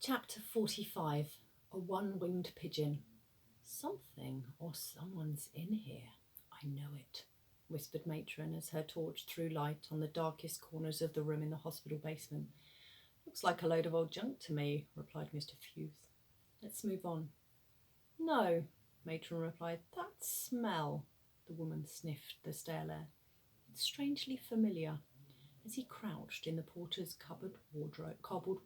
Chapter 45. A One-Winged Pigeon. Something or someone's in here. I know it, whispered Matron as her torch threw light on the darkest corners of the room in the hospital basement. Looks like a load of old junk to me, replied Mr. Fuse. Let's move on. No, Matron replied. That smell. The woman sniffed the stair air. It's strangely familiar. As he crouched in the porter's cobbled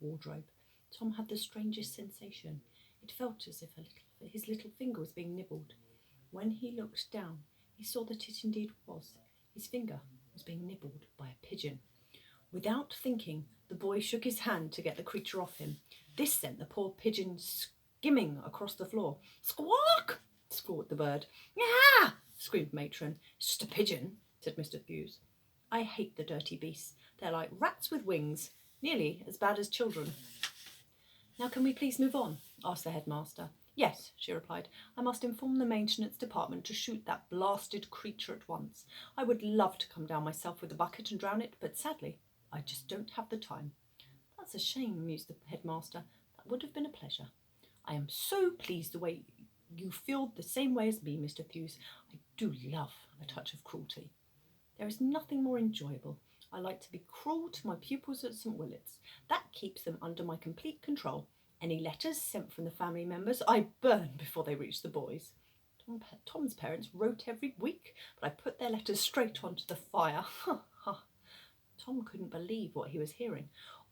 wardrobe, Tom had the strangest sensation. It felt as if his little finger was being nibbled. When he looked down, he saw that it indeed was. His finger was being nibbled by a pigeon. Without thinking, the boy shook his hand to get the creature off him. This sent the poor pigeon skimming across the floor. Squawk! squawked the bird. Yeah! screamed Matron. It's just a pigeon, said Mr. Fuse. I hate the dirty beasts. They're like rats with wings, nearly as bad as children. Now can we please move on? asked the headmaster. Yes, she replied. I must inform the maintenance department to shoot that blasted creature at once. I would love to come down myself with a bucket and drown it, but sadly, I just don't have the time. That's a shame, mused the headmaster. That would have been a pleasure. I am so pleased the way you feel the same way as me, Mr. Fuse. I do love a touch of cruelty. There is nothing more enjoyable. I like to be cruel to my pupils at St. Willet's. That keeps them under my complete control. Any letters sent from the family members I burn before they reach the boys. Tom's parents wrote every week, but I put their letters straight onto the fire. Tom couldn't believe what he was hearing.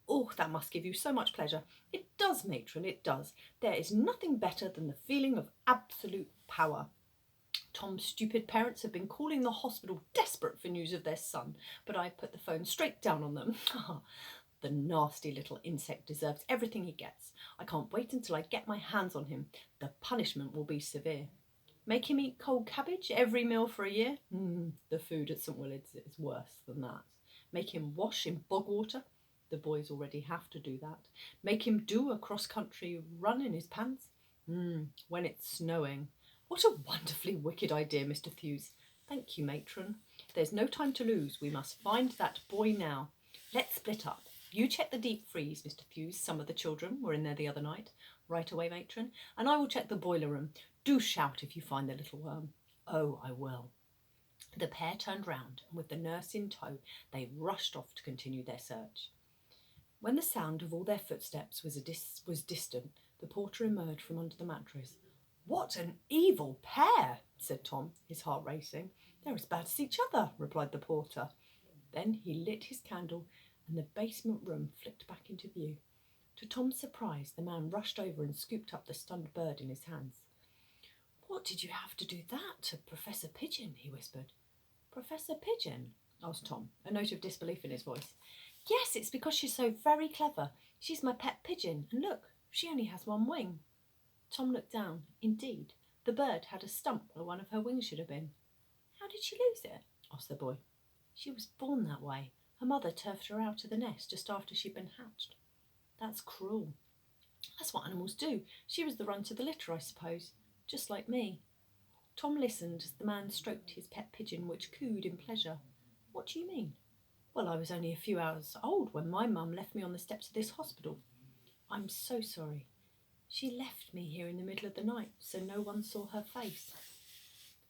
Oh, that must give you so much pleasure. It does, Matron, it does. There is nothing better than the feeling of absolute power. Tom's stupid parents have been calling the hospital desperate for news of their son, but I put the phone straight down on them. The nasty little insect deserves everything he gets. I can't wait until I get my hands on him. The punishment will be severe. Make him eat cold cabbage every meal for a year? The food at St. Willet's is worse than that. Make him wash in bog water? The boys already have to do that. Make him do a cross-country run in his pants? When it's snowing. What a wonderfully wicked idea, Mr. Fuse. Thank you, Matron. There's no time to lose. We must find that boy now. Let's split up. You check the deep freeze, Mr. Fuse. Some of the children were in there the other night. Right away, Matron. And I will check the boiler room. Do shout if you find the little worm. Oh, I will. The pair turned round, and with the nurse in tow, they rushed off to continue their search. When the sound of all their footsteps was distant, the porter emerged from under the mattress. What an evil pair, said Tom, his heart racing. They're as bad as each other, replied the porter. Then he lit his candle, and the basement room flicked back into view. To Tom's surprise, the man rushed over and scooped up the stunned bird in his hands. What did you have to do that to Professor Pigeon? He whispered. Professor Pigeon? asked Tom, a note of disbelief in his voice. Yes, it's because she's so very clever. She's my pet pigeon, and look, she only has one wing. Tom looked down. Indeed, the bird had a stump where one of her wings should have been. How did she lose it? asked the boy. She was born that way. Her mother turfed her out of the nest just after she'd been hatched. That's cruel. That's what animals do. She was the runt of the litter, I suppose, just like me. Tom listened as the man stroked his pet pigeon, which cooed in pleasure. What do you mean? Well, I was only a few hours old when my mum left me on the steps of this hospital. I'm so sorry. She left me here in the middle of the night, so no one saw her face.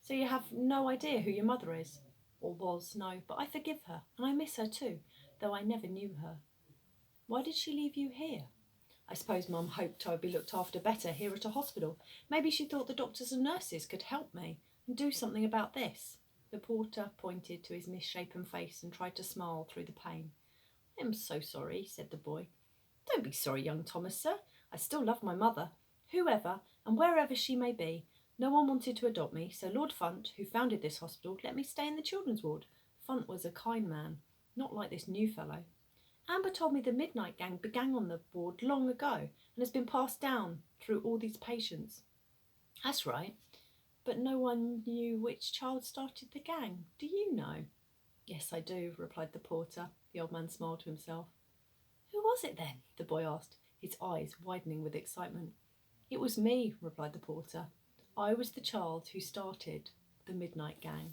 So you have no idea who your mother is? Or was, no, but I forgive her, and I miss her too, though I never knew her. Why did she leave you here? I suppose Mum hoped I would be looked after better here at a hospital. Maybe she thought the doctors and nurses could help me and do something about this. The porter pointed to his misshapen face and tried to smile through the pain. I am so sorry, said the boy. Don't be sorry, young Thomas, sir. I still love my mother, whoever and wherever she may be. No one wanted to adopt me, so Lord Funt, who founded this hospital, let me stay in the children's ward. Funt was a kind man, not like this new fellow. Amber told me the Midnight Gang began on the ward long ago and has been passed down through all these patients. That's right, but no one knew which child started the gang. Do you know? Yes, I do, replied the porter. The old man smiled to himself. Who was it then? The boy asked, his eyes widening with excitement. It was me, replied the porter. I was the child who started the Midnight Gang.